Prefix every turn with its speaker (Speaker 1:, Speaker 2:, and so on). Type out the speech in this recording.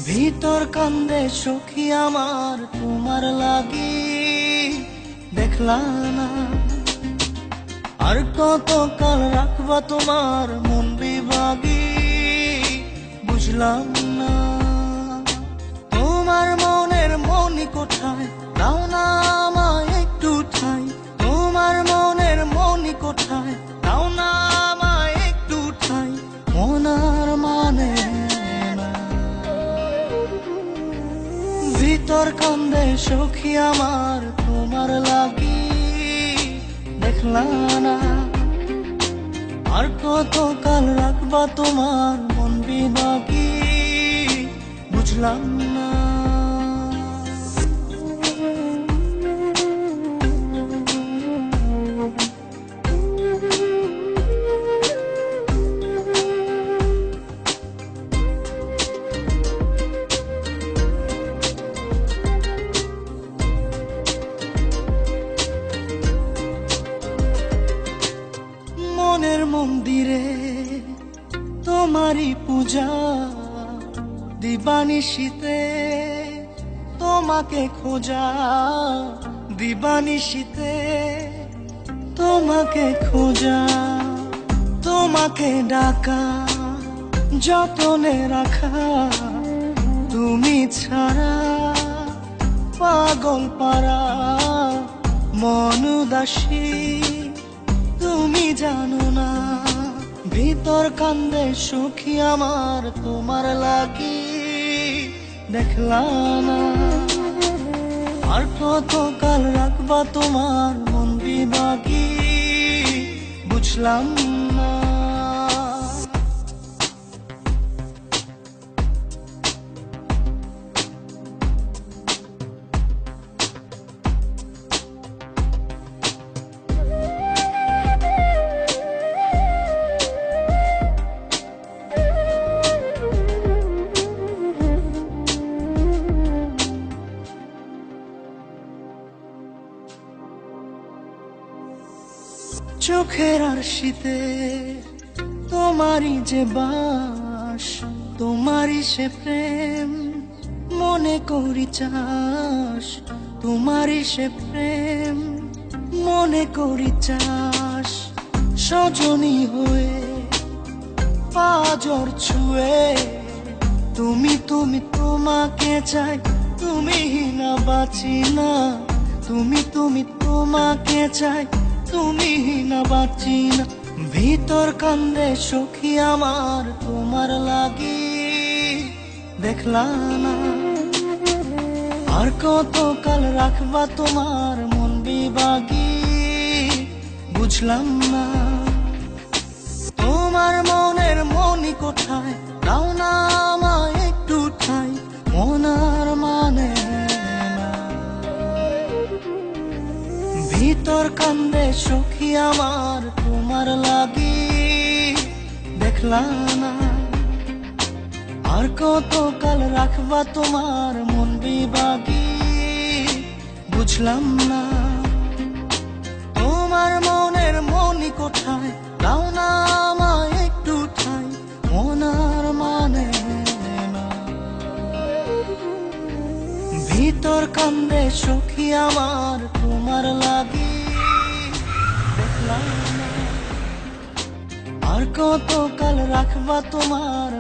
Speaker 1: ভিতর কান্দে সখী আমার তোমার লাগি, দেখলা না আর কত কাল রাখবা তোমার মন বিভাগী, বুঝলাম না তোমার মনের মনি কোথায়, দাও না আমায় একটু ঠাই। তোমার মনের মনি কোথায়, দাও না আমায় একটু ঠাই। মনার মানে না। ভিতর কান্দে সখী আমার তোমার লাগি, দেখলা না আর কত কাল রাখবা তোমার মন বিভাগী, বুঝলাম না। মনের মন্দিরে তোমারই পূজা, দিবানিশীতে তোমাকে খোঁজা, দিবানিশীতে তোমাকে খোঁজা, তোমাকে ডাকা, যতনে রাখা, তুমি ছাড়া পাগল পারা মন উদাসী, তুমি জানো না। ভিতর কান্দে সখী আমার তোমার লাগি, দেখলা না আর কত কাল রাখবা তোমার মন বিভাগী, বুঝলাম না। চোখের আরশিতে তোমারই যে বাস, তোমারই সে প্রেম মনে করি চাস, তোমারই সে প্রেম মনে করি চাস। সজনী হয়ে পাজর ছুঁয়ে তুমি তুমি তোমাকে চাই, তুমি না বাঁচি না। তুমি তুমি তোমাকে চাই, তুমি না বাঁচি না। ভিতর কান্দে সখী আমার তোমার লাগি, দেখলা না আর কত কাল রাখবা তোমার মন বিভাগী, বুঝলাম না। তোমার মনের মনি কোথায়, দাও না আমায় একটু ঠাই। মনার মানে না। ভিতর কান্দে সখী আমার তোমার লাগি, দেখলা না আর কত কাল রাখবা তোমার মন বিভাগী, বুঝলাম না। তোমার মনের মনি কোথায়, দাও না আমায় একটু ঠাই। মনার মানে না। ভিতর কান্দে সখী আমার তোমার লাগি, দেখলা না আর কত কাল রাখবা তোমার